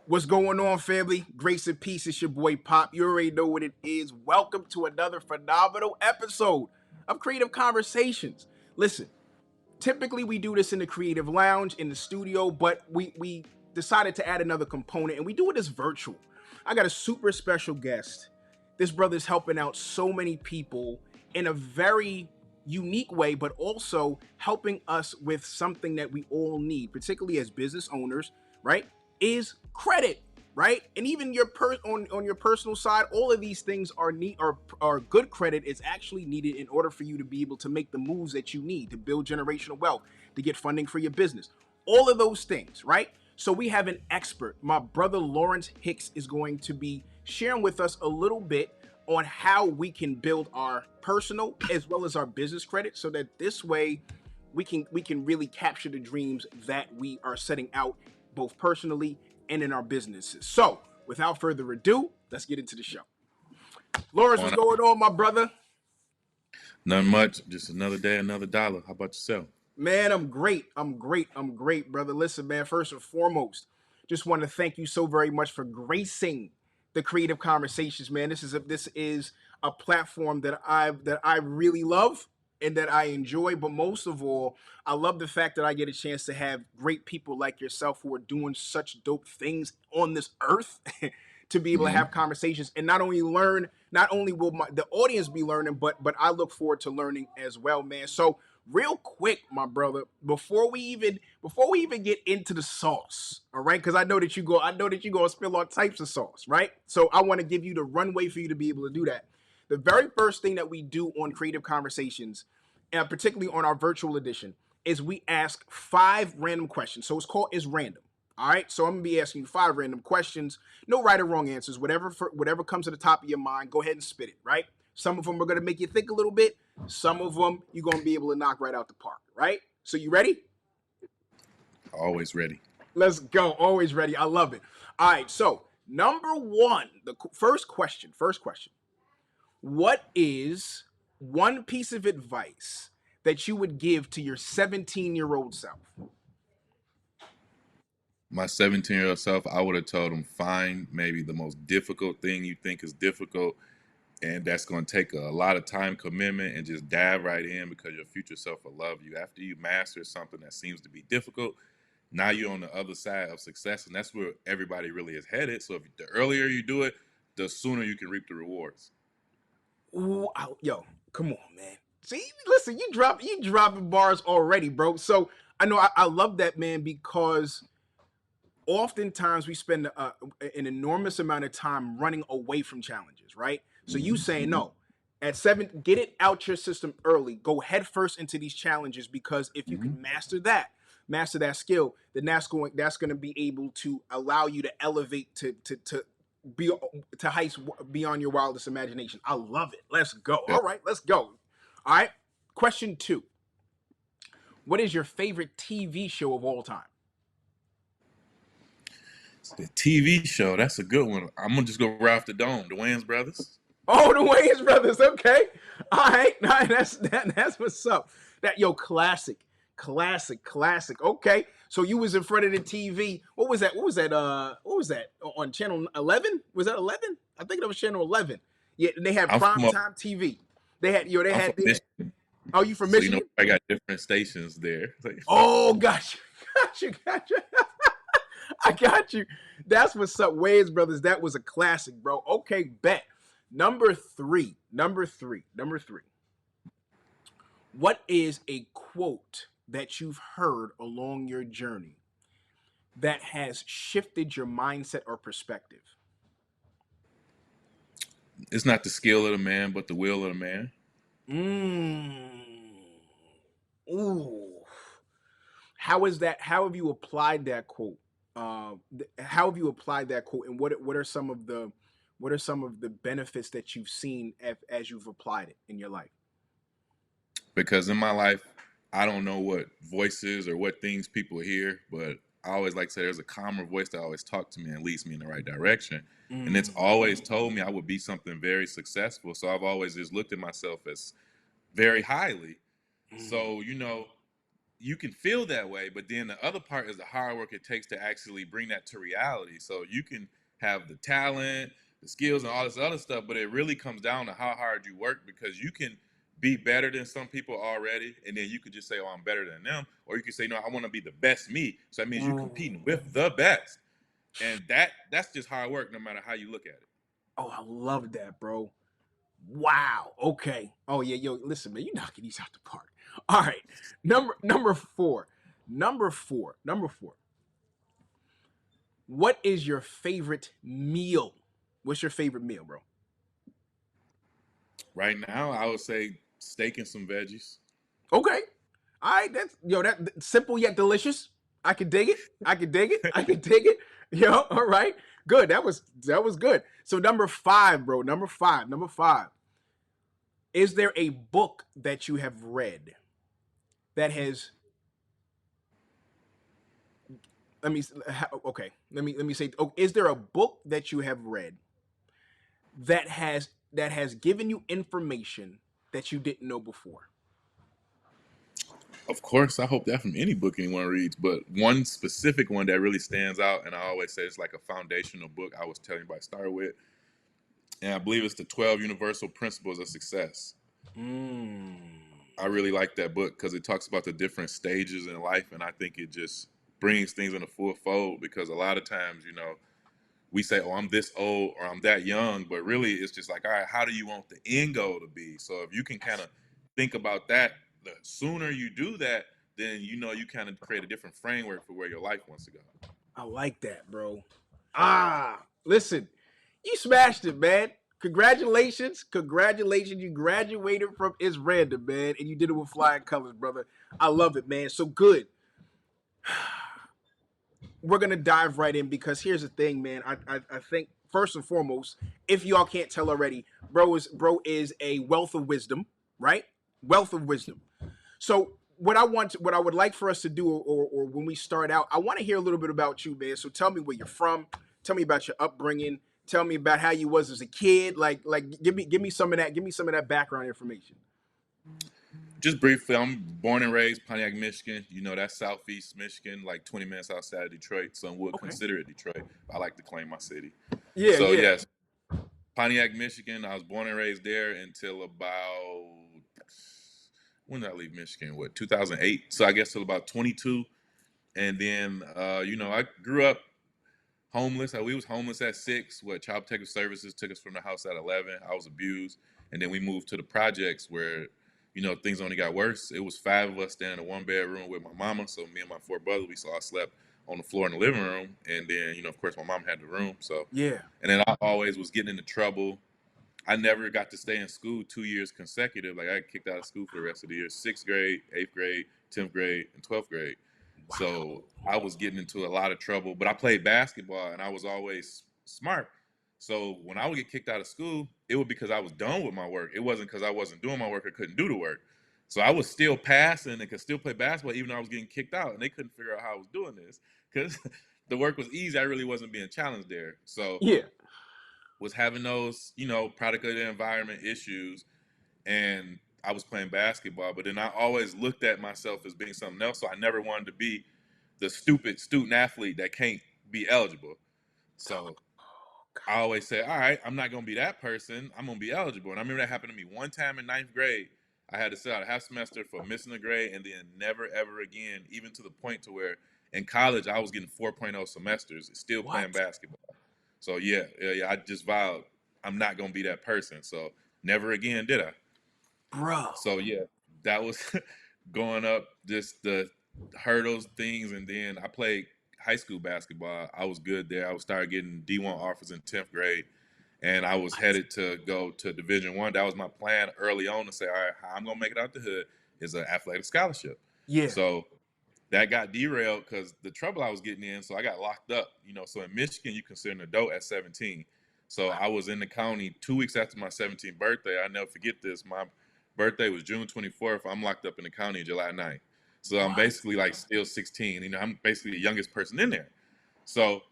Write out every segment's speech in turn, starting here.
What's going on, family? Grace and peace. It's your boy Pop. You already know what it is. Welcome to another phenomenal episode of Kre8tive Konversations. Listen, typically we do this in the creative lounge in the studio, but we decided to add another component, and we do it as virtual. I got a super special guest. This brother's helping out so many people in a very unique way, but also helping us with something that we all need, particularly as business owners, right? Is credit, right? And even your on your personal side, all of these things are are good credit is actually needed in order for you to be able to make the moves that you need to build generational wealth, to get funding for your business. All of those things, right? So we have an expert. My brother Lawrence Hicks is going to be sharing with us a little bit on how we can build our personal as well as our business credit, so that this way we can really capture the dreams that we are setting out, both personally and in our businesses. So without further ado, let's get into the show. Lawrence, what's going on, my brother? Nothing much. Just another day, another dollar. How about yourself? Man, I'm great, brother. Listen, man, first and foremost, just want to thank you so very much for gracing the Kre8tive Konversations, man. This is a platform that I really love and that I enjoy, but most of all, I love the fact that I get a chance to have great people like yourself who are doing such dope things on this earth to be able to have conversations and not only learn, not only will the audience be learning, but I look forward to learning as well, man. So real quick, my brother, before we even get into the sauce, all right? Because I know that you go spill all types of sauce, right? So I want to give you the runway for you to be able to do that. The very first thing that we do on Kre8tive Konversations, and particularly on our virtual edition, is we ask 5 random questions. So it's random. All right, so I'm gonna be asking you 5 random questions, no right or wrong answers. Whatever comes to the top of your mind, go ahead and spit it. Right? Some of them are gonna make you think a little bit. Some of them you're gonna be able to knock right out the park. Right? So you ready? Always ready. Let's go. Always ready. I love it. All right. So number one, the first question. What is one piece of advice that you would give to your 17-year-old self? My 17-year-old self, I would have told him, find maybe the most difficult thing you think is difficult, and that's going to take a lot of time commitment, and just dive right in, because your future self will love you. After you master something that seems to be difficult, now you're on the other side of success, and that's where everybody really is headed. So if the earlier you do it, the sooner you can reap the rewards. Ooh, yo, come on, man. See, listen, you dropping bars already, bro. So I know I love that, man, because oftentimes we spend an enormous amount of time running away from challenges, right? So you saying no. At 7, get it out your system early. Go head first into these challenges, because if you can master that skill, then that's going to be able to allow you to elevate to be to heights beyond your wildest imagination. I love it. Let's go. Yeah. All right, let's go. All right. Question 2. What is your favorite TV show of all time? The TV show, that's a good one. I'm going to just go right off the dome. The Wayans Brothers. Oh, the Wayans Brothers. Okay. All right. That's what's up. Classic. Okay. So you was in front of the TV. What was that? What was that on channel 11? Was that 11? I think that was channel 11. Yeah, they had primetime TV. They had Oh, you from Michigan? So, I got different stations there. Oh, gotcha. I got you. That's what's up, Wayans Brothers. That was a classic, bro. Okay, bet. Number three. What is a quote that you've heard along your journey that has shifted your mindset or perspective? It's not the skill of the man, but the will of the man. Ooh. How is that? How have you applied that quote? How have you applied that quote, and what are some of the benefits that you've seen as you've applied it in your life? Because in my life, I don't know what voices or what things people hear, but I always like to say there's a calmer voice that always talks to me and leads me in the right direction. And it's always told me I would be something very successful. So I've always just looked at myself as very highly. So, you can feel that way, but then the other part is the hard work it takes to actually bring that to reality. So you can have the talent, the skills, and all this other stuff, but it really comes down to how hard you work, because you can be better than some people already, and then you could just say, "Oh, I'm better than them," or you can say, "No, I want to be the best me." So that means you're Ooh. competing with the best, and that's just hard work, no matter how you look at it. Oh, I love that, bro. Wow. Okay. Oh yeah, yo, listen, man, you knocking these out the park. All right. Number four. Number four. What is your favorite meal? What's your favorite meal, bro? Right now, I would say steak and some veggies. Okay. All right, that simple yet delicious. I can dig it. I can dig it. I can dig it. Yo, all right. Good. That was good. So number five, bro. Number five. Number five. Is there a book that you have read that has let me okay let me say, oh, is there a book that you have read that has given you information that you didn't know before? Of course, I hope that from any book anyone reads, but one specific one that really stands out, and I always say it's like a foundational book I was telling you about, start with, and I believe it's the 12 Universal Principles of Success. Mm. I really like that book because it talks about the different stages in life, and I think it just brings things in a full fold, because a lot of times, we say, "Oh, I'm this old or I'm that young," but really it's just like, all right, how do you want the end goal to be? So if you can kind of think about that, the sooner you do that, then you kind of create a different framework for where your life wants to go. I like that, bro. Listen, you smashed it, man. Congratulations. Congratulations. You graduated from It's Random, man, and you did it with flying colors, brother. I love it, man. So good. We're gonna dive right in because here's the thing, man. I think first and foremost, if y'all can't tell already, bro is a wealth of wisdom, right? Wealth of wisdom. So what I would like for us to do, or when we start out, I want to hear a little bit about you, man. So tell me where you're from. Tell me about your upbringing. Tell me about how you was as a kid. Like give me some of that. Give me some of that background information. Just briefly, I'm born and raised Pontiac, Michigan. That's southeast Michigan, like 20 minutes outside of Detroit. Some would Okay. consider it Detroit. I like to claim my city. Yeah, So yeah. yes, Pontiac, Michigan. I was born and raised there until about, when did I leave Michigan? What, 2008? So I guess till about 22. And then I grew up homeless. We was homeless at 6. What, Child Protective Services took us from the house at 11. I was abused, and then we moved to the projects where things only got worse. It was 5 of us staying in a 1-bedroom with my mama. So me and my 4 brothers, we all slept on the floor in the living room, and then of course my mom had the room. So, Yeah. and then I always was getting into trouble. I never got to stay in school 2 years consecutive. Like, I got kicked out of school for the rest of the year: 6th grade, 8th grade, 10th grade, and 12th grade. So Wow. I was getting into a lot of trouble. But I played basketball, and I was always smart. So when I would get kicked out of school, it was because I was done with my work. It wasn't because I wasn't doing my work or couldn't do the work. So I was still passing and could still play basketball even though I was getting kicked out, and they couldn't figure out how I was doing this because the work was easy. I really wasn't being challenged there. So Yeah. was having those, product of the environment issues, and I was playing basketball, but then I always looked at myself as being something else. So I never wanted to be the stupid student athlete that can't be eligible. So I always say, all right, I'm not going to be that person. I'm going to be eligible. And I remember that happened to me one time in 9th grade. I had to sit out a half semester for missing a grade, and then never, ever again, even to the point to where in college I was getting 4.0 semesters, still playing What, basketball. So yeah, I just vowed I'm not gonna be that person. So never again did I. bro? So yeah, that was going up just the hurdles, things, and then I played high school basketball. I was good there. I was started getting D1 offers in 10th grade, and I was What? headed to go to Division 1. That was my plan early on to say, all right, how I'm gonna make it out the hood is an athletic scholarship. Yeah. So that got derailed because the trouble I was getting in. So I got locked up. So in Michigan, you consider an adult at 17. So I was in the county 2 weeks after my 17th birthday. I never forget this. My birthday was June 24th. I'm locked up in the county July 9th. So I'm What, basically like still 16. I'm basically the youngest person in there. So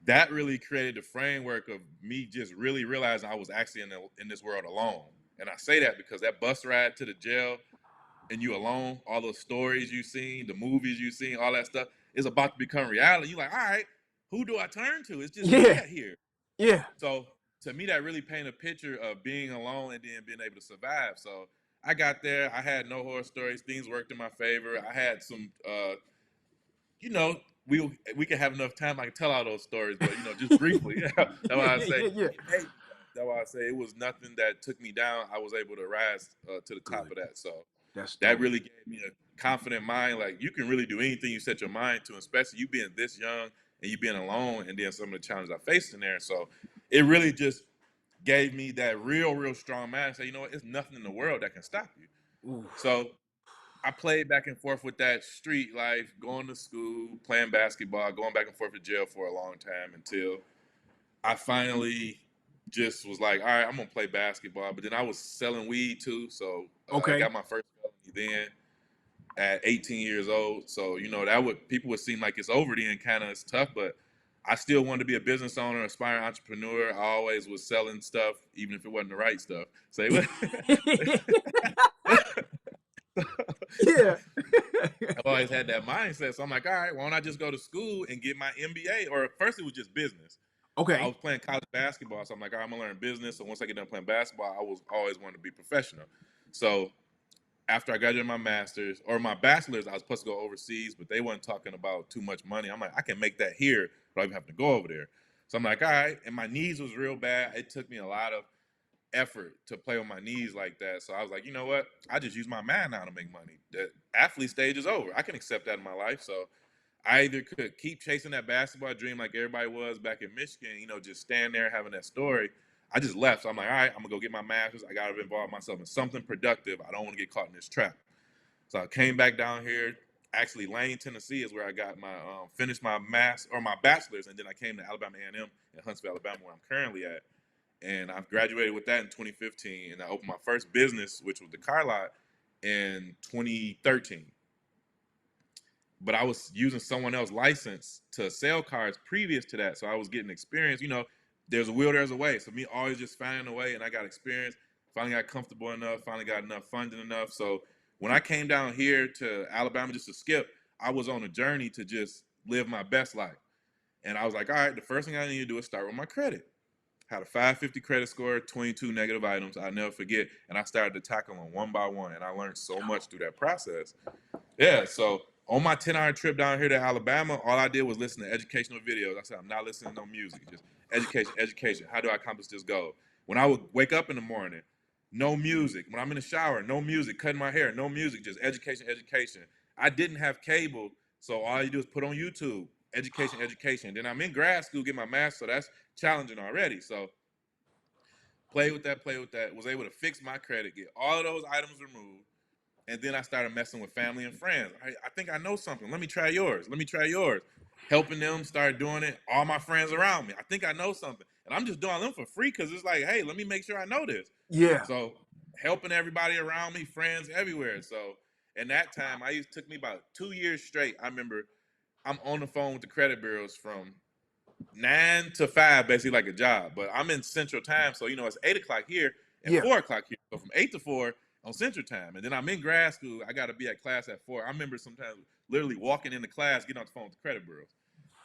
that really created the framework of me just really realizing I was actually in this world alone. And I say that because that bus ride to the jail and you alone, all those stories you've seen, the movies you've seen, all that stuff is about to become reality. You're like, all right, who do I turn to? It's just me Yeah. out here. Yeah. So to me, that really painted a picture of being alone and then being able to survive. So I got there. I had no horror stories. Things worked in my favor. I had some, you know, we can have enough time. I can tell all those stories, but just briefly. That's Yeah. why I say Yeah. Yeah. it made me. That's why I say it was nothing that took me down. I was able to rise to the top Good. of that. So That's that dope. really gave me a confident mind. Like you can really do anything you set your mind to, especially you being this young and you being alone, and then some of the challenges I faced in there. So it really just gave me that real strong mind. Say, you know what? It's nothing in the world that can stop you. Ooh. So I played back and forth with that street life, going to school, playing basketball, going back and forth to jail for a long time until I finally just was like, all right, I'm gonna play basketball. But then I was selling weed too, so I Okay. got my first felony then at 18 years old. So that would people would seem like it's over then, kind of it's tough, but I still wanted to be a business owner, aspiring entrepreneur. I always was selling stuff, even if it wasn't the right stuff. So Yeah. I've always had that mindset. So I'm like, all right, why don't I just go to school and get my MBA? Or first it was just business. I Okay. was playing college basketball, so I'm like, all right, I'm gonna learn business. So once I get done playing basketball, I was always wanting to be professional. So after I graduated my master's or my bachelor's, I was supposed to go overseas, but they weren't talking about too much money. I'm like, I can make that here, but I don't even have to go over there. So I'm like, all right. And my knees was real bad. It took me a lot of effort to play on my knees like that. So I was like, you know what? I just use my mind now to make money. The athlete stage is over. I can accept that in my life. So I either could keep chasing that basketball dream like everybody was back in Michigan, just stand there having that story. I just left. So I'm like, all right, I'm gonna go get my master's. I gotta involve myself in something productive. I don't want to get caught in this trap. So I came back down here. Actually, Lane, Tennessee is where I got my finished my my bachelor's, and then I came to Alabama A&M in Huntsville, Alabama, where I'm currently at. And I've graduated with that in 2015, and I opened my first business, which was the car lot, in 2013. But I was using someone else's license to sell cars previous to that, so I was getting experience. There's a will, there's a way. So me always just finding a way, and I got experience. Finally got comfortable enough. Finally got enough funding enough. So when I came down here to Alabama just to skip, I was on a journey to just live my best life. And I was like, all right, the first thing I need to do is start with my credit. Had a 550 credit score, 22 negative items. I'll never forget. And I started to tackle them one by one. And I learned so much through that process. Yeah. So on my 10-hour trip down here to Alabama, all I did was listen to educational videos. I said, I'm not listening to no music, just education, education. How do I accomplish this goal? When I would wake up in the morning, no music. When I'm in the shower, no music. Cutting my hair, no music, just education, education. I didn't have cable, so all you do is put on YouTube, education, education. Then I'm in grad school, get my master's, so that's challenging already. So play with that. Was able to fix my credit, get all of those items removed, and then I started messing with family and friends. I think I know something. Let me try yours. Let me try yours. Helping them start doing it. All my friends around me. I think I know something. And I'm just doing them for free because it's like, hey, let me make sure I know this. Yeah. So helping everybody around me, friends everywhere. So in that time, took me about 2 years straight. I remember I'm on the phone with the credit bureaus from 9 to 5, basically like a job. But I'm in Central Time, so it's 8 o'clock here and Yeah. 4 o'clock here. So from 8 to 4 on Central Time, and then I'm in grad school. I got to be at class at 4. I remember sometimes literally walking into class, getting off the phone with the credit bureaus.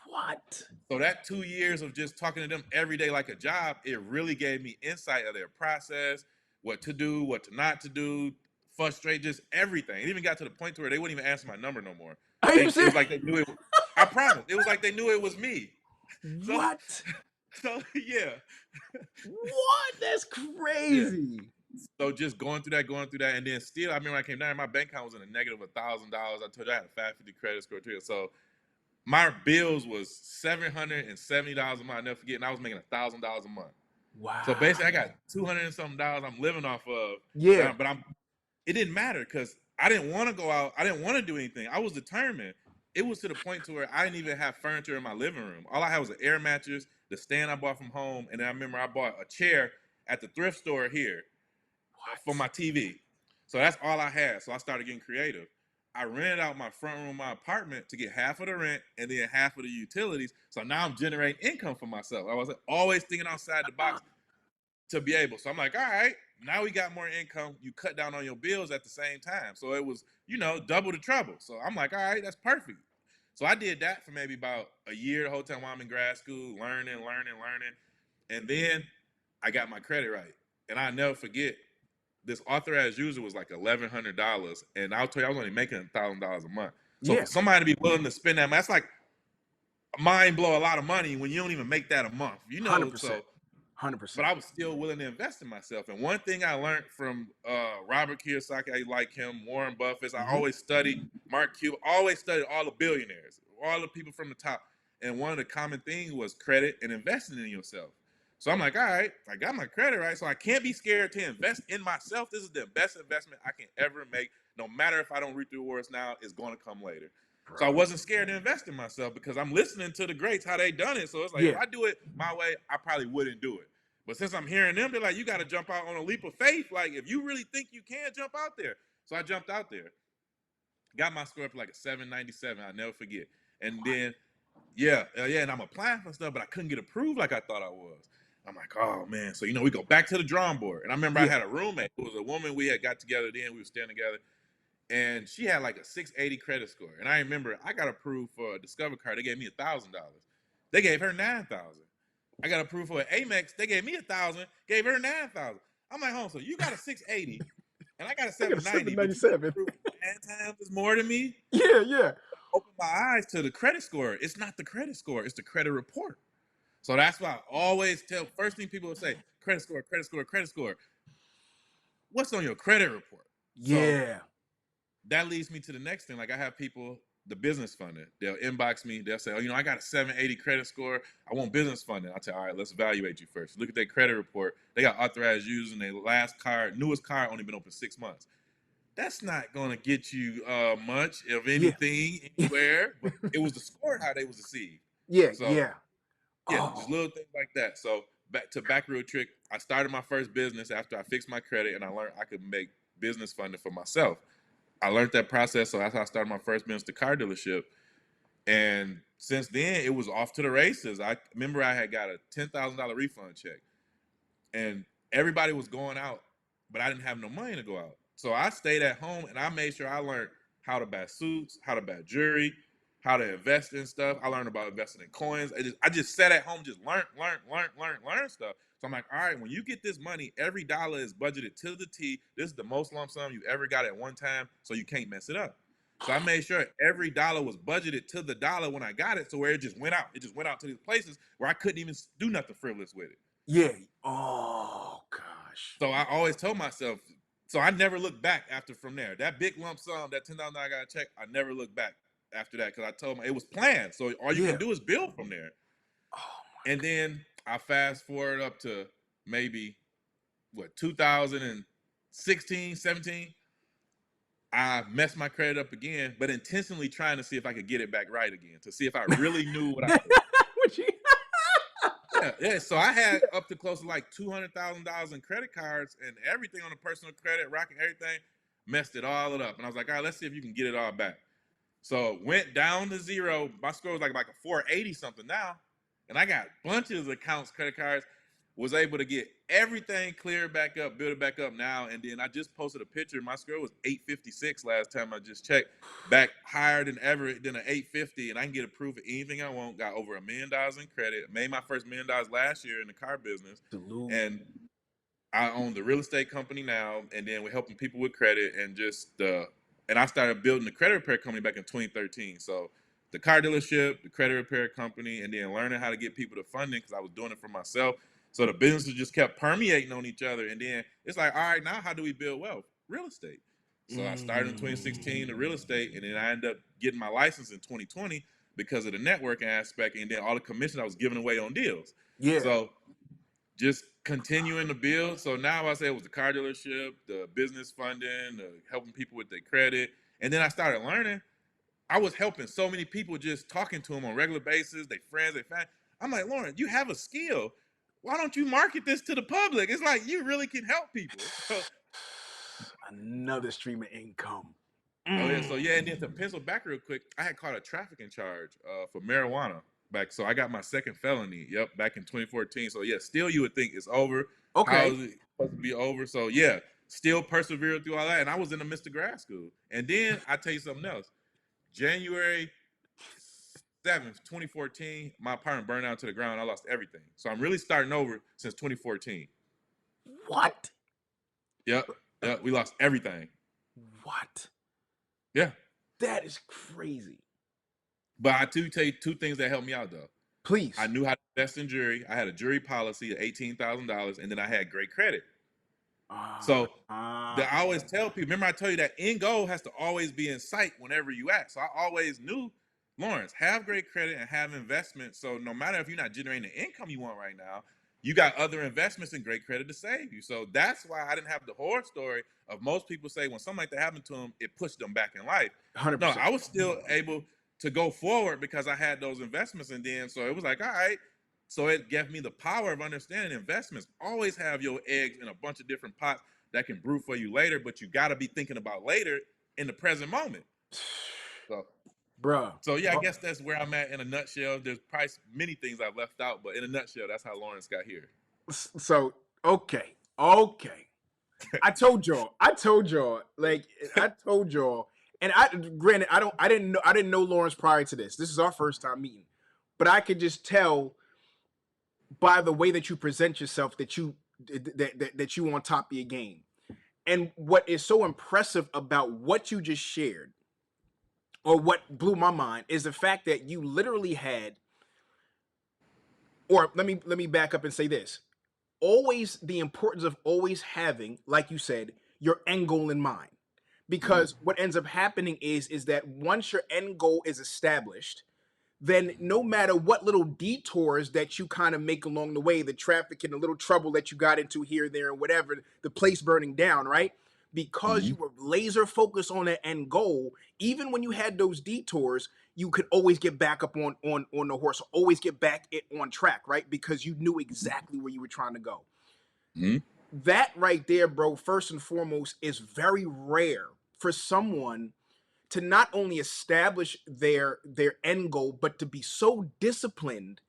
What? So that 2 years of just talking to them every day like a job, it really gave me insight of their process, what to do, what to not to do, frustrate, just everything. It even got to the point to where they wouldn't even answer my number no more. Are you It was serious? like they knew it. I promise. It was like they knew it was me. So, What? so yeah, What? That's yeah. crazy. So just going through that, and then still, I remember when I came down, my bank account was in a negative $1,000. I told you I had a 550 credit score too. So my bills was $770 a month. I never forget, and I was making $1,000 a month. So Wow. basically, I got 200 and something dollars I'm living off of. Yeah. But it didn't matter because I didn't want to go out. I didn't want to do anything. I was determined. It was to the point to where I didn't even have furniture in my living room. All I had was an air mattress, the stand I bought from home, and then I remember I bought a chair at the thrift store here for What? my TV. So that's all I had. So I started getting creative. I rented out my front room of my apartment to get half of the rent and then half of the utilities. So now I'm generating income for myself. I was always thinking outside the box to be able. So I'm like, all right. Now we got more income. You cut down on your bills at the same time. So it was, double the trouble. So I'm like, all right, that's perfect. So I did that for maybe about a year, the whole time while I'm in grad school, learning. And then I got my credit right. And I'll never forget, this authorized user was like $1,100. And I'll tell you, I was only making $1,000 a month. So Yeah. for somebody to be willing to spend that, that's like mind blow a lot of money when you don't even make that a month, 100%. So 100%. but I was still willing to invest in myself. And one thing I learned from Robert Kiyosaki, I like him, Warren Buffett, I Mm-hmm. always studied Mark Cuban, always studied all the billionaires, all the people from the top. And one of the common things was credit and investing in yourself. So I'm like, all right, I got my credit right. So I can't be scared to invest in myself. This is the best investment I can ever make. No matter if I don't reap the rewards now, it's going to come later. So I Bro. wasn't scared to invest in myself because I'm listening to the greats, how they done it. So it's like, if Yeah. I do it my way, I probably wouldn't do it. But since I'm hearing them, they're like, you got to jump out on a leap of faith. Like, if you really think you can, jump out there. So I jumped out there. Got my score up like a 797. I'll never forget. And then, and I'm applying for stuff, but I couldn't get approved like I thought I was. I'm like, oh, man. So, we go back to the drawing board. And I remember I Yeah. had a roommate. It was a woman we had got together then. We were staying together. And she had like a 680 credit score. And I remember I got approved for a Discover card. They gave me $1,000. They gave her 9,000. I got approved for an Amex. They gave me 1,000, gave her 9,000. I'm like, so you got a 680 and I got a I got a 790, but you got 797. approved 9 times more than me. Yeah, yeah. Open my eyes to the credit score. It's not the credit score, it's the credit report. So that's why I always tell, first thing people will say, credit score, credit score, credit score. What's on your credit report? So Yeah. that leads me to the next thing. Like I have people, the business funding, they'll inbox me. They'll say, I got a 780 credit score. I want business funding. I'll tell you, all right, let's evaluate you first. Look at their credit report. They got authorized users and their last card, newest card, only been open 6 months. That's not going to get you much of Yeah. anything anywhere, but it was the score how they was deceived. Yeah, So yeah. just little things like that. So back real trick. I started my first business after I fixed my credit and I learned I could make business funding for myself. I learned that process, so that's how I started my first business, the car dealership. And since then, it was off to the races. I remember I had got a $10,000 refund check, and everybody was going out, but I didn't have no money to go out. So I stayed at home, and I made sure I learned how to buy suits, how to buy jewelry, how to invest in stuff. I learned about investing in coins. I just sat at home, just learn stuff. So I'm like, all right, when you get this money, every dollar is budgeted to the T. This is the most lump sum you ever got at one time, so you can't mess it up. So I made sure every dollar was budgeted to the dollar when I got it, so where it just went out. It just went out to these places where I couldn't even do nothing frivolous with it. Yeah. Oh gosh. So I always told myself, so I never looked back after from there. That big lump sum, that $10,000 I got a check, I never looked back after that because I told my it was planned. So all you can do is build from there. Oh And then I fast forward up to maybe 2016, 17. I messed my credit up again, but intentionally trying to see if I could get it back right again, to see if I really knew what I was. Yeah. So I had up to close to like $200,000 in credit cards and everything on the personal credit, rocking everything, messed it all up. And I was like, all right, let's see if you can get it all back. So went down to zero. My score was like a 480 something now. And I got bunches of accounts, credit cards, was able to get everything cleared back up, build it back up now. And then I just posted a picture. My score was 856 last time I just checked. Back higher than ever than an 850. And I can get approved for anything I want. Got over $1 million in credit. Made my first $1 million last year in the car business. Salute. And I own the real estate company now. And then we're helping people with credit and and I started building the credit repair company back in 2013. So the car dealership, the credit repair company, and then learning how to get people to funding because I was doing it for myself. So the businesses just kept permeating on each other. And then it's like, all right, now how do we build wealth? Real estate. So I started in 2016 the real estate, and then I ended up getting my license in 2020 because of the networking aspect and then all the commission I was giving away on deals. Yeah. So just continuing to build. So now I say it was the car dealership, the business funding, helping people with their credit. And then I started learning. I was helping so many people just talking to them on a regular basis, their friends, their family. I'm like, Lauren, you have a skill. Why don't you market this to the public? It's like you really can help people. So, another stream of income. So and then to pencil back real quick, I had caught a trafficking charge for marijuana back. So I got my second felony. Yep, back in 2014. So yeah, still you would think it's over. Okay. supposed to be over. So yeah, still persevered through all that. And I was in the midst of grad school. And then I tell you something else. January 7th, 2014, my apartment burned down to the ground. I lost everything. So I'm really starting over since 2014. What? Yep. Yep. We lost everything. What? Yeah. That is crazy. But I do tell you two things that helped me out though. Please. I knew how to invest in jury. I had a jury policy of $18,000, and then I had great credit. So I always tell people, remember I tell you that end goal has to always be in sight whenever you act. So I always knew, Lawrence, have great credit and have investments. So no matter if you're not generating the income you want right now, you got other investments and great credit to save you. So that's why I didn't have the horror story of most people say when something like that happened to them, it pushed them back in life. 100%. No, I was still able to go forward because I had those investments. And then so it was like, all right. So it gave me the power of understanding investments. Always have your eggs in a bunch of different pots that can brew for you later, but you got to be thinking about later in the present moment. So, bruh. So yeah, I guess that's where I'm at in a nutshell. There's probably many things I've left out, but in a nutshell, that's how Lawrence got here. So okay. I told y'all, and granted, I didn't know Lawrence prior to this. This is our first time meeting, but I could just tell by the way that you present yourself that you on top of your game. And what is so impressive about what you just shared, or what blew my mind, is the fact that you literally had, or let me back up and say this. Always the importance of always having, like you said, your end goal in mind. Because what ends up happening is that once your end goal is established, then no matter what little detours that you kind of make along the way, the traffic and the little trouble that you got into here, there, and whatever, the place burning down, right? Because you were laser focused on that end goal, even when you had those detours, you could always get back up on the horse, always get back on track, right? Because you knew exactly where you were trying to go. That right there, bro, first and foremost, is very rare for someone to not only establish their end goal, but to be so disciplined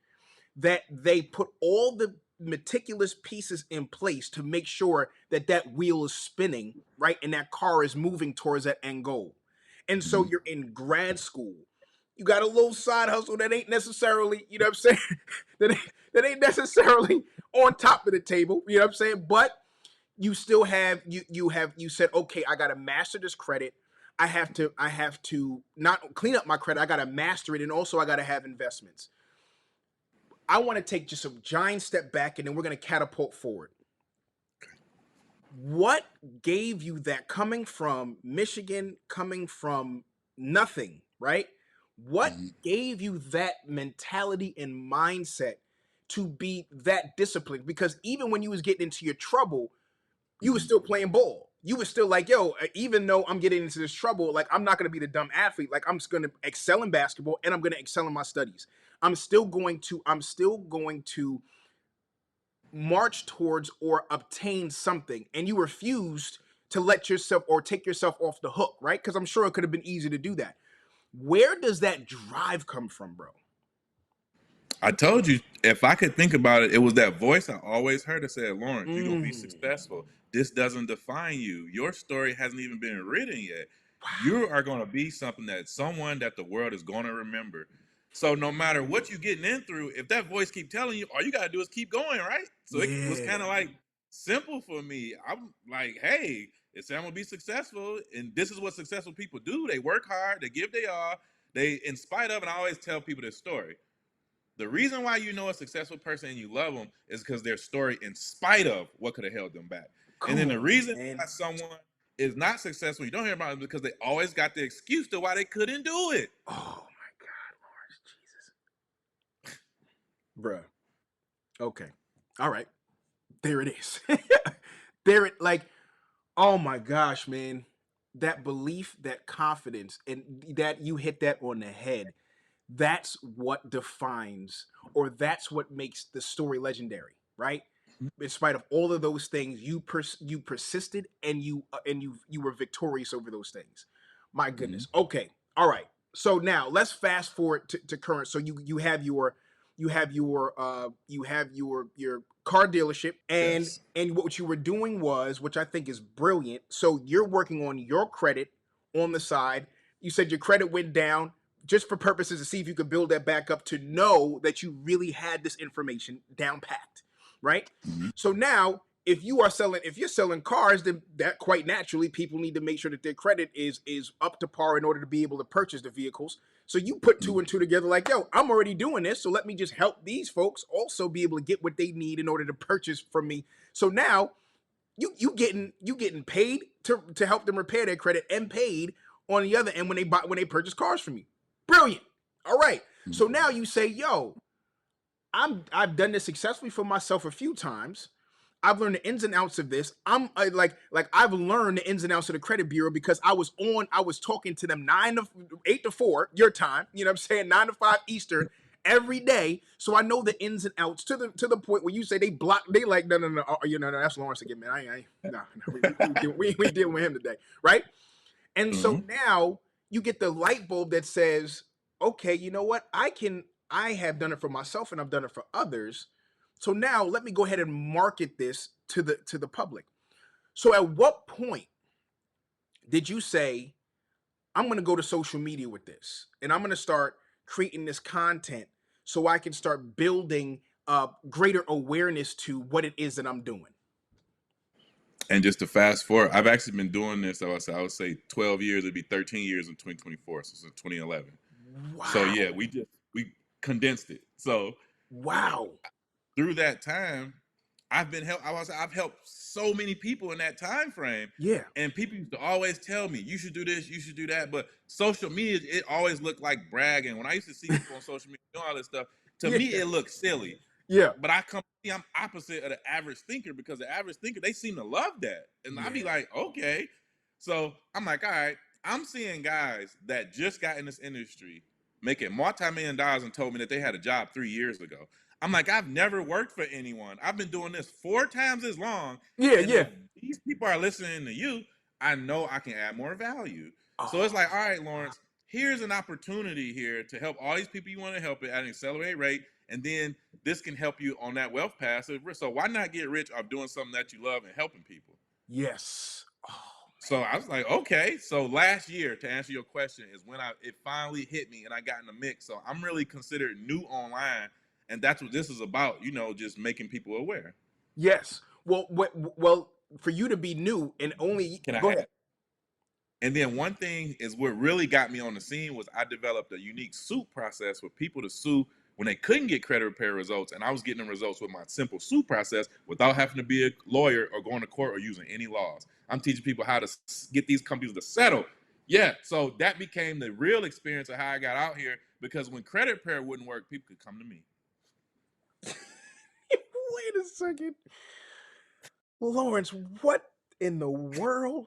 that they put all the meticulous pieces in place to make sure that that wheel is spinning, right? And that car is moving towards that end goal. And so you're in grad school. You got a little side hustle that ain't necessarily, you know what I'm saying? that ain't necessarily on top of the table, you know what I'm saying? But you still have you said, okay, I gotta master this credit. I have to not clean up my credit. I gotta master it, and also I gotta have investments. I want to take just a giant step back, and then we're gonna catapult forward. What gave you that, coming from Michigan, coming from nothing, right? What gave you that mentality and mindset to be that disciplined? Because even when you was getting into your trouble, you was still playing ball. You was still like, yo, even though I'm getting into this trouble, like, I'm not going to be the dumb athlete. Like, I'm just going to excel in basketball, and I'm going to excel in my studies. I'm still going to march towards or obtain something. And you refused to let yourself or take yourself off the hook, right? Because I'm sure it could have been easy to do that. Where does that drive come from, bro? I told you, if I could think about it, it was that voice I always heard that said, Lawrence, you're going to be successful. This doesn't define you. Your story hasn't even been written yet. You are going to be something that someone that the world is going to remember. So no matter what you're getting in through, if that voice keep telling you, all you got to do is keep going, right? So it was kind of like simple for me. I'm like, hey, it said I'm going to be successful. And this is what successful people do. They work hard. They give they all. They, in spite of, and I always tell people this story. The reason why you know a successful person and you love them is because their story, in spite of what could have held them back. And then the reason why someone is not successful, you don't hear about it, because they always got the excuse to why they couldn't do it. Oh my God, Lawrence, Jesus. Bruh. Okay. All right. There it is. Like, oh my gosh, man. That belief, that confidence, and that you hit that on the head. That's what defines, or that's what makes the story legendary, right? In spite of all of those things, you persisted, and you were victorious over those things. My goodness. Okay. All right. So now let's fast forward to current. So you have your you have your your car dealership, and Yes. what you were doing was, which I think is brilliant. So you're working on your credit on the side. You said your credit went down just for purposes to see if you could build that back up to know that you really had this information down packed, right? Mhm. So now if you're selling cars, then that quite naturally people need to make sure that their credit is up to par in order to be able to purchase the vehicles. So you put two Mhm. and two together, like, yo, I'm already doing this, so let me just help these folks also be able to get what they need in order to purchase from me. So now you getting paid to help them repair their credit, and paid on the other end when they purchase cars from you. Brilliant. All right. Mhm. So now you say, yo, I've done this successfully for myself a few times. I've learned the ins and outs of this. Like I've learned the ins and outs of the credit bureau because I was talking to them 8 to 4 your time, you know what I'm saying, 9 to 5 Eastern every day. So I know the ins and outs to the point where you say they like, no, no, that's Lawrence again, man. I no, we dealing with him today, right? And so Mhm. now you get the light bulb that says, okay, you know what? I have done it for myself and I've done it for others. So now let me go ahead and market this to the public. So at what point did you say, I'm going to go to social media with this and I'm going to start creating this content so I can start building greater awareness to what it is that I'm doing? And just to fast forward, I've actually been doing this. I would say 12 years. It'd be 13 years in 2024. So since 2011. So yeah, Wow. we condensed it. So you know, Wow. through that time, I've helped so many people in that time frame. Yeah. And people used to always tell me, you should do this, you should do that. But social media, it always looked like bragging. When I used to see people on social media doing all this stuff, to Yeah. me it looked silly. Yeah. But I'm opposite of the average thinker, because the average thinker, they seem to love that. And I'd be Yeah. like, okay. So I'm like, all right, I'm seeing guys that just got in this industry making multi-million dollars and told me that they had a job 3 years ago. I'm like, I've never worked for anyone. I've been doing this 4 times as long. Yeah. And if Yeah. these people are listening to you, I know I can add more value. So it's Oh, like, all right, Lawrence, here's an opportunity here to help all these people you want to help at an accelerated rate. And then this can help you on that wealth path. So why not get rich off doing something that you love and helping people? yes. Oh, So I was like, okay. So last year, to answer your question, is when it finally hit me and I got in the mix. So I'm really considered new online, and that's what this is about. Just making people aware. yes. Well, for you to be new and only Can I go add? ahead. And then one thing is what really got me on the scene was I developed a unique suit process for people to sue when they couldn't get credit repair results, and I was getting the results with my simple suit process without having to be a lawyer or going to court or using any laws. I'm teaching people how to get these companies to settle. Yeah, so that became the real experience of how I got out here, because when credit repair wouldn't work, people could come to me. Wait a second, Lawrence. What in the world?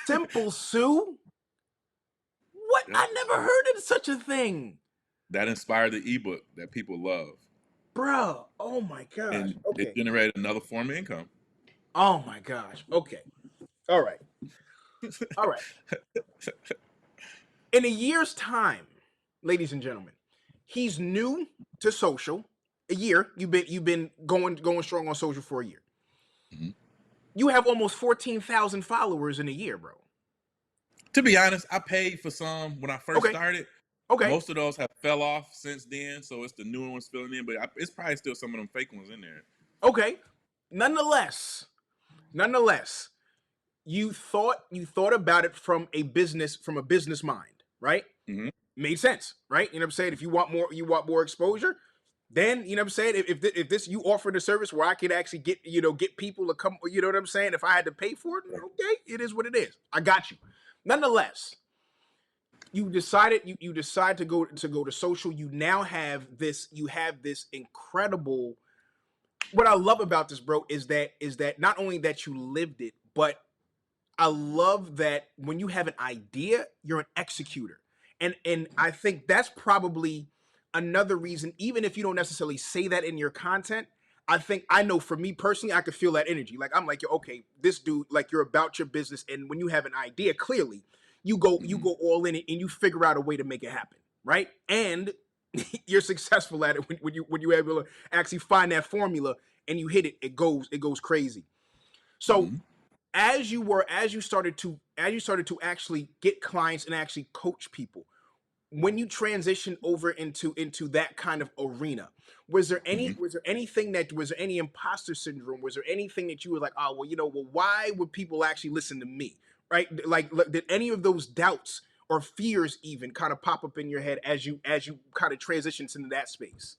Simple Sue? What? Yep. I never heard of such a thing, That inspired the ebook that people love, bro. Oh my gosh. and it Okay. generated another form of income. Oh my gosh. Okay. All right. All right. In a year's time, ladies and gentlemen, he's new to social. A year. You've been going strong on social for a year. Mhm. You have almost 14,000 followers in a year, bro. To be honest, I paid for some when I first Okay. started. Okay. Most of those have fell off since then, so it's the newer ones filling in. But it's probably still some of them fake ones in there. Okay. Nonetheless, nonetheless, you thought about it from a business mind, right? Hmm. Made sense, right? You know what I'm saying? If you want more exposure, then you know what I'm saying. If this you offered a service where I could actually get people to come, you know what I'm saying. If I had to pay for it, okay, it is what it is. I got you. Nonetheless, you decide to go to social. You now have this incredible. What I love about this, bro, is that not only that you lived it, but I love that when you have an idea, you're an executor. And I think that's probably another reason, even if you don't necessarily say that in your content, I think I know for me personally, I could feel that energy. Like I'm like, okay, this dude, like you're about your business. And when you have an idea, clearly you go Hmm. all in it and you figure out a way to make it happen. Right. And You're successful at it when you able to actually find that formula and you hit it. It goes crazy. So Mm-hmm. as you started to actually get clients and actually coach people, when you transition over into that kind of arena, Mm-hmm. was there any imposter syndrome, was there anything that you were like, oh well, why would people actually listen to me, right? Did any of those doubts or fears even kind of pop up in your head as you kind of transitions into that space?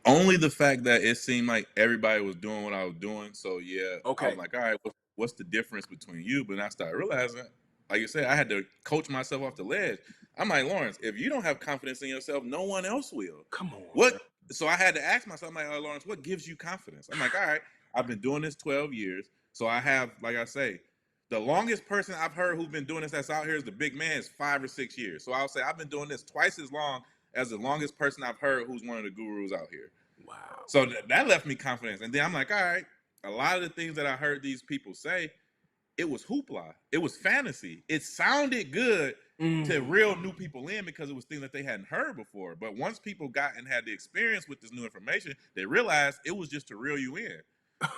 Only the fact that it seemed like everybody was doing what I was doing. So yeah, I was Okay. like, all right, what's the difference between you? But then I started realizing, like you said, I had to coach myself off the ledge. I'm like, Lawrence, if you don't have confidence in yourself, no one else will. Come on, What? bro. So I had to ask myself, I'm like, oh, Lawrence, what gives you confidence? I'm like, all right, I've been doing this 12 years. So I have, like I say, the longest person I've heard who's been doing this that's out here is the big man is 5 or 6 years. So I'll say I've been doing this twice as long as the longest person I've heard who's one of the gurus out here. Wow. So that left me confidence. And then I'm like, all right, a lot of the things that I heard these people say, it was hoopla. It was fantasy. It sounded good to Mm. reel new people in because it was things that they hadn't heard before. But once people got and had the experience with this new information, they realized it was just to reel you in.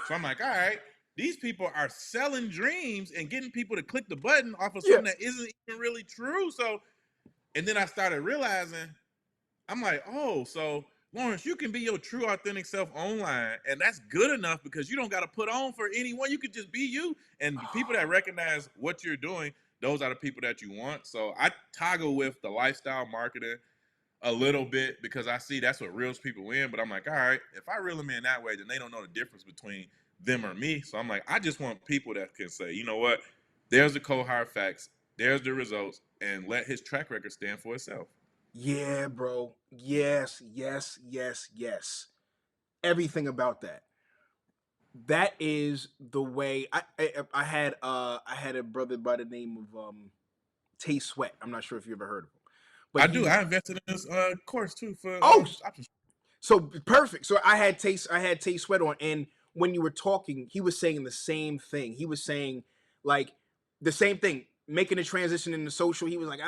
So I'm like, all right, these people are selling dreams and getting people to click the button off of Yeah. something that isn't even really true. So, and then I started realizing I'm like, oh, so Lawrence, you can be your true, authentic self online, and that's good enough because you don't got to put on for anyone. You could just be you, and the people that recognize what you're doing, those are the people that you want. So I toggle with the lifestyle marketing a little bit because I see that's what reels people in. But I'm like, all right, if I reel them in that way, then they don't know the difference between them or me. So I'm like, I just want people that can say, you know what, there's the cold hard facts, there's the results, and let his track record stand for itself. Yeah, bro. Yes, yes, yes, yes. Everything about that. That is the way I had a brother by the name of Tay Sweat. I'm not sure if you ever heard of him. But I do. he I invested in this course too for oh options. so perfect. So I had Tay Sweat on, and when you were talking, he was saying the same thing. He was saying like the same thing, making the transition into social. He was like,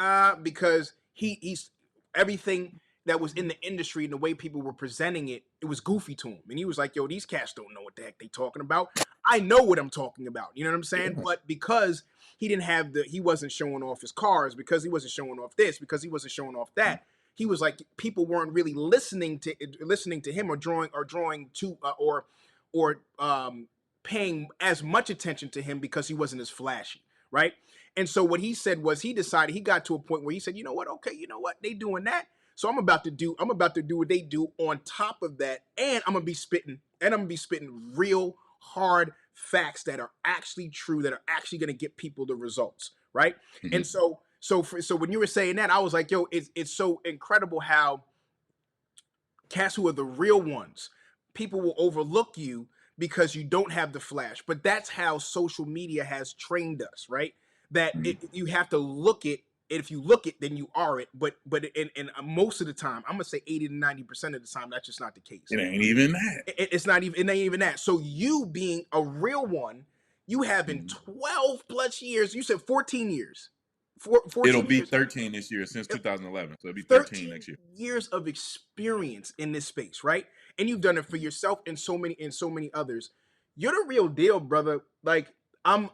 because he's everything that was in the industry and the way people were presenting it, it was goofy to him. And he was like, yo, these cats don't know what the heck they talking about. I know what I'm talking about. You know what I'm saying? Yeah. But because he wasn't showing off his cars, because he wasn't showing off this, because he wasn't showing off that, he was like people weren't really listening to him or drawing to or paying as much attention to him because he wasn't as flashy, right? And so what he said was he decided he got to a point where he said, you know what, okay, you know what, they doing that, so I'm about to do what they do on top of that, and I'm gonna be spitting real hard facts that are actually true, that are actually gonna get people the results, right? Mhm. And so when you were saying that, I was like, yo, it's so incredible how cats who are the real ones, people will overlook you because you don't have the flash. But that's how social media has trained us, right? That Mhm. you have to look it. And if you look it, then you are it. But most of the time, I'm gonna say 80 to 90% of the time, that's just not the case. It ain't even that. It ain't even that. So you being a real one, you have in Mhm. 12 plus years. You said 14 years, It'll 14 be years. 13 this year since 2011, so it'll be 13 13 next year. years of experience in this space, right? And you've done it for yourself and so many others. You're the real deal, brother. Like I'm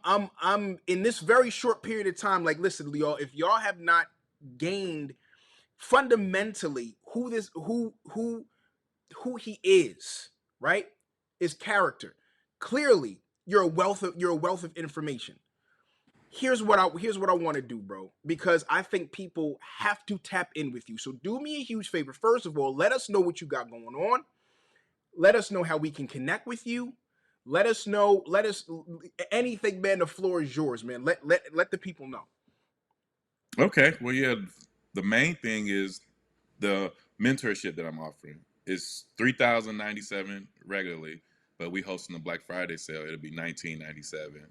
in this very short period of time. Like, listen, Leo, if y'all have not gained fundamentally who he is, right? His character. Clearly, you're a wealth of information. Here's what I want to do, bro, because I think people have to tap in with you. So do me a huge favor. First of all, let us know what you got going on. Let us know how we can connect with you. Let us anything, man. The floor is yours, man. Let the people know. Okay, well, yeah, the main thing is the mentorship that I'm offering. It's 3,097 regularly, but we hosting the Black Friday sale. It'll be 1997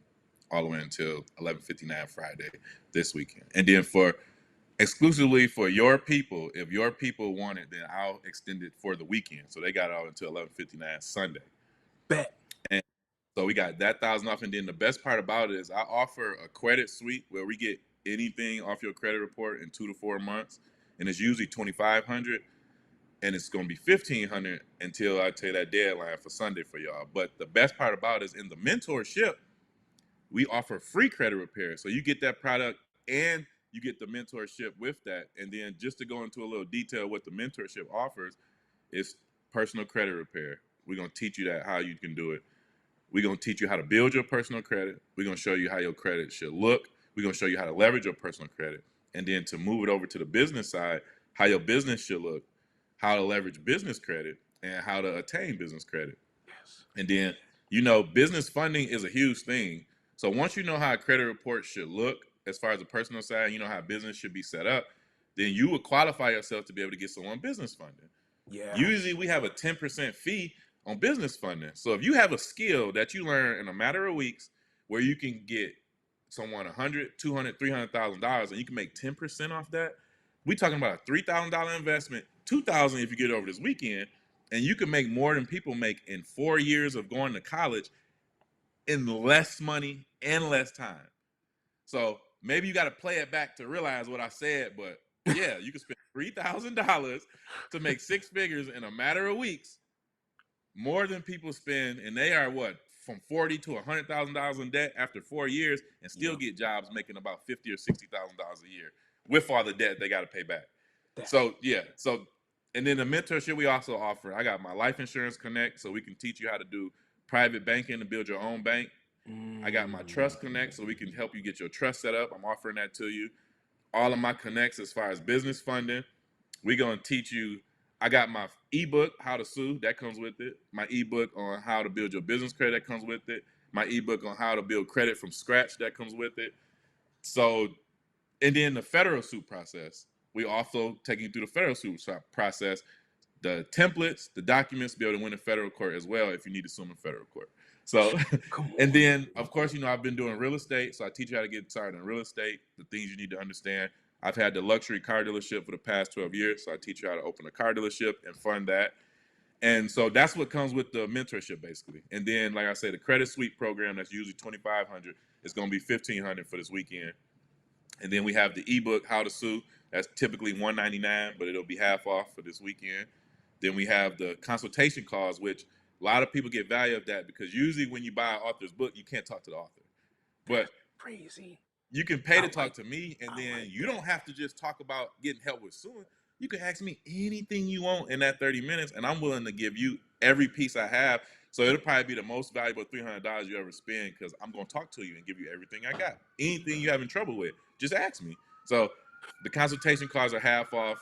all the way until 11:59 Friday this weekend. And then for exclusively for your people, if your people want it, then I'll extend it for the weekend. So they got it all until 11:59 Sunday. Bet. And so we got that 1,000 off. And then the best part about it is I offer a credit suite where we get anything off your credit report in 2 to 4 months. and it's usually 2,500, and it's going to be 1,500 until I tell you that deadline for Sunday for y'all. But the best part about it is in the mentorship, we offer free credit repair. So you get that product and you get the mentorship with that. And then just to go into a little detail, what the mentorship offers is personal credit repair. We're going to teach you that, how you can do it. We're going to teach you how to build your personal credit. We're going to show you how your credit should look. We're going to show you how to leverage your personal credit. And then to move it over to the business side, how your business should look, how to leverage business credit, and how to attain business credit. Yes. And then, business funding is a huge thing. So once you know how a credit report should look, as far as the personal side, you know how business should be set up, then you would qualify yourself to be able to get someone business funding. Usually Yes. we have a 10% fee on business funding. So if you have a skill that you learn in a matter of weeks where you can get someone 100, 200, $300,000 and you can make 10% off that, we talking about a $3,000 investment, 2,000 if you get it over this weekend, and you can make more than people make in 4 years of going to college in less money and less time. So maybe you got to play it back to realize what I said, but yeah, you can spend $3,000 to make six figures in a matter of weeks, more than people spend, and they are what, from $40,000 to $100,000 in debt after 4 years, and still Yep. get jobs making about $50,000 or $60,000 a year with all the debt they got to pay back. That. So yeah, and then the mentorship we also offer. I got my Life Insurance Connect, so we can teach you how to do private banking and build your own bank. I got my Trust Connect, so we can help you get your trust set up. I'm offering that to you. All of my connects as far as business funding. We're going to teach you. I got my ebook, How to Sue, that comes with it. My ebook on how to build your business credit, that comes with it. My ebook on how to build credit from scratch, that comes with it. So, and then the federal suit process. We also take you through the federal suit process, the templates, the documents to be able to win in federal court as well if you need to sue in federal court. So, Come and on. then of course, I've been doing real estate. So I teach you how to get started in real estate, the things you need to understand. I've had the luxury car dealership for the past 12 years. So I teach you how to open a car dealership and fund that. And so that's what comes with the mentorship basically. And then, like I said, the credit suite program that's usually 2,500 is going to be 1,500 for this weekend. And then we have the ebook, How to Sue. That's typically $199, but it'll be half off for this weekend. Then we have the consultation calls, which a lot of people get value of that because usually when you buy an author's book, you can't talk to the author. But Crazy. you can pay I to talk like. to me, and I then like you that. don't have to just talk about getting help with suing. You can ask me anything you want in that 30 minutes, and I'm willing to give you every piece I have. So it'll probably be the most valuable $300 you ever spend because I'm going to talk to you and give you everything I got. Anything you having trouble with, just ask me. So the consultation costs are half off.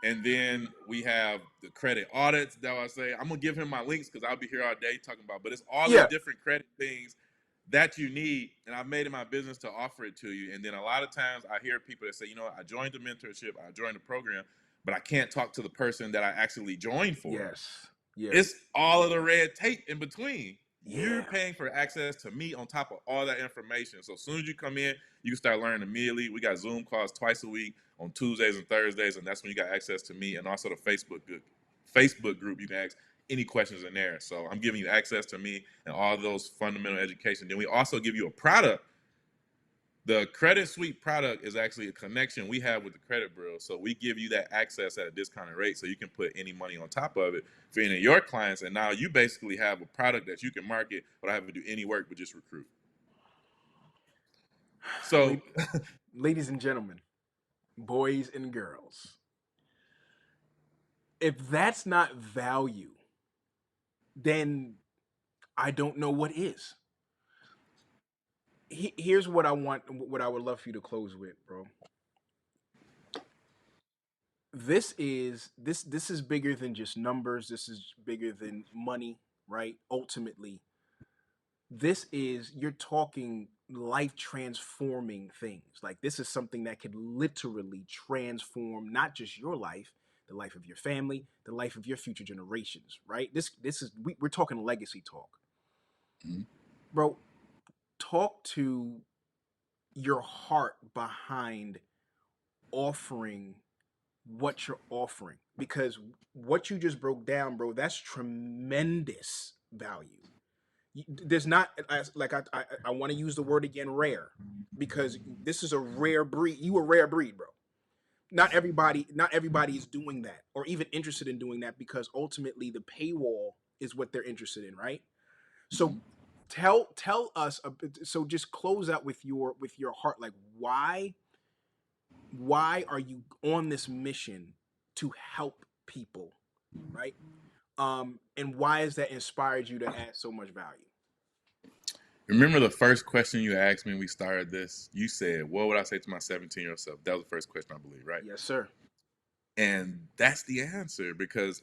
And then we have the credit audits that I say. I'm going to give him my links because I'll be here all day talking about, but it's all the Yeah. different credit things that you need, and I've made it my business to offer it to you. And then a lot of times I hear people that say, I joined the mentorship, I joined the program, but I can't talk to the person that I actually joined for. Yes. Yeah. It's all of the red tape in between. You're Yeah. paying for access to me on top of all that information. So as soon as you come in, you can start learning immediately. We got Zoom calls twice a week on Tuesdays and Thursdays, and that's when you got access to me and also the Facebook group. You can ask any questions in there. So I'm giving you access to me and all those fundamental education. Then we also give you a product. The credit suite product is actually a connection we have with the credit bureau. So we give you that access at a discounted rate so you can put any money on top of it for any of your clients. And now you basically have a product that you can market without having to do any work but just recruit. So Ladies and gentlemen, boys and girls, if that's not value, then I don't know what is. Here's what I want, what I would love for you to close with, bro. This is bigger than just numbers. This is bigger than money, right? Ultimately, this is, you're talking life transforming things. Like, this is something that could literally transform not just your life, the life of your family, the life of your future generations, right? This is, we're talking legacy talk. Mhm. Bro, talk to your heart behind offering what you're offering, because what you just broke down, bro, that's tremendous value. There's not, like, I want to use the word again, rare, because this is a rare breed. You a rare breed, bro. not everybody is doing that or even interested in doing that, because ultimately the paywall is what they're interested in, right? So tell us so just close out with your heart, like why are you on this mission to help people, right? And why has that inspired you to add so much value? Remember the first question you asked me when we started this? You said, what would I say to my 17-year-old self? That was the first question, I believe, right? Yes, sir. And that's the answer, because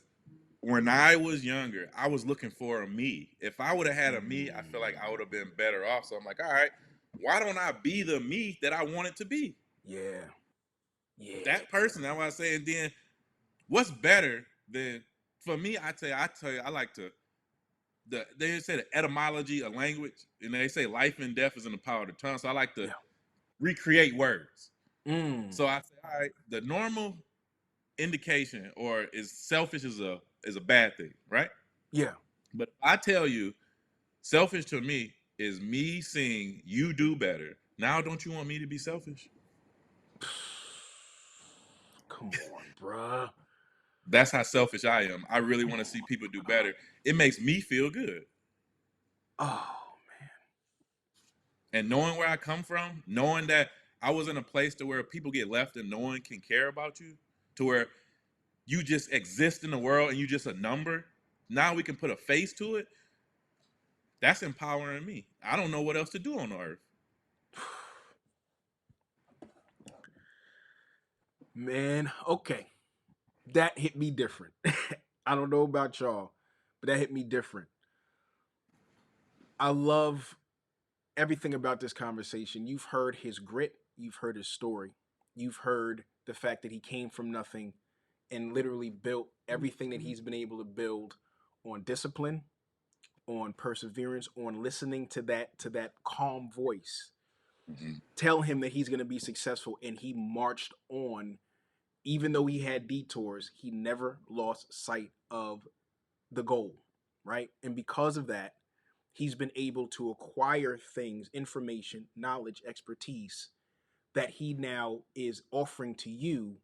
when I was younger, I was looking for a me. If I would have had a me, I feel like I would have been better off. So I'm like, all right, why don't I be the me that I wanted to be? Yeah. Yeah. That person, that's what I say. And then what's better than, for me, I like to, they say the etymology of language, and they say life and death is in the power of the tongue. So I like to Yeah. recreate words. Mm. So I say, all right, the normal indication or is selfish is a bad thing, right? Yeah. But I tell you, selfish to me is me seeing you do better. Now, don't you want me to be selfish? Come on, bruh. That's how selfish I am. I really want to see people do better. It makes me feel good. Oh, And knowing where I come from, knowing that I was in a place to where people get left and no one can care about you, to where you just exist in the world and you just a number. Now we can put a face to it. That's empowering me. I don't know what else to do on the earth. man. Okay. That hit me different. I don't know about y'all, but that hit me different. I love everything about this conversation. You've heard his grit, you've heard his story, you've heard the fact that he came from nothing and literally built everything that he's been able to build on discipline, on perseverance, on listening to that calm voice. Mm-hmm. Tell him that he's going to be successful, and he marched on. Even though he had detours, he never lost sight of the goal, right? And because of that, he's been able to acquire things, information, knowledge, expertise that he now is offering to you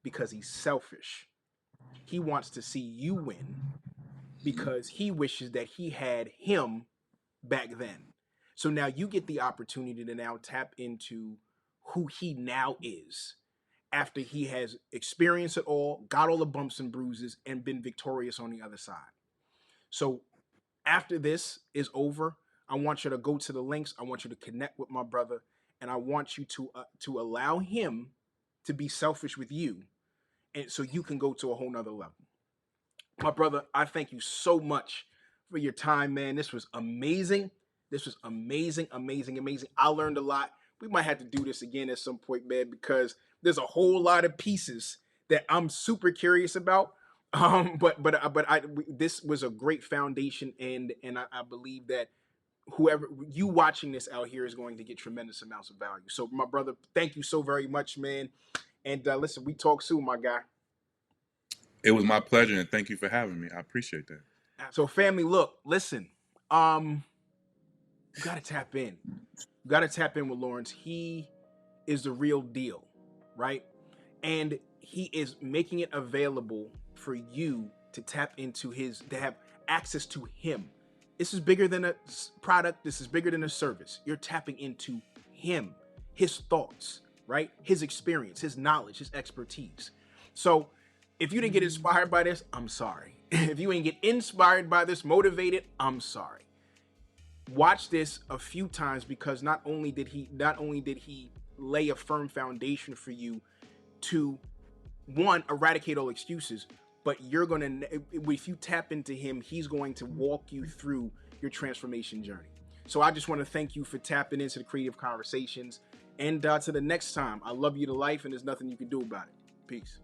because he's selfish. He wants to see you win because he wishes that he had him back then. So now you get the opportunity to now tap into who he now is after he has experienced it all, got all the bumps and bruises, and been victorious on the other side. So after this is over, I want you to go to the links. I want you to connect with my brother, and I want you to allow him to be selfish with you, and so you can go to a whole nother level. My brother, I thank you so much for your time, man. This was amazing. This was amazing, amazing, amazing. I learned a lot. We might have to do this again at some point, man, because there's a whole lot of pieces that I'm super curious about. This was a great foundation, and I believe that whoever you watching this out here is going to get tremendous amounts of value. So, my brother, thank you so very much, man. And listen, we talk soon, my guy. It was my pleasure, and thank you for having me. I appreciate that. So, family, look, listen. You gotta tap in. You gotta tap in with Lawrence. He is the real deal, right? And he is making it available for you to tap into his, to have access to him. This is bigger than a product. This is bigger than a service. You're tapping into him, his thoughts, right? His experience, his knowledge, his expertise. So if you didn't get inspired by this, I'm sorry. If you ain't get inspired by this, motivated, I'm sorry. Watch this a few times, because not only did he lay a firm foundation for you to, one, eradicate all excuses, but you're gonna, if you tap into him, he's going to walk you through your transformation journey. So I just want to thank you for tapping into the Kre8tive Konversations, and to the next time, I love you to life, and there's nothing you can do about it. Peace.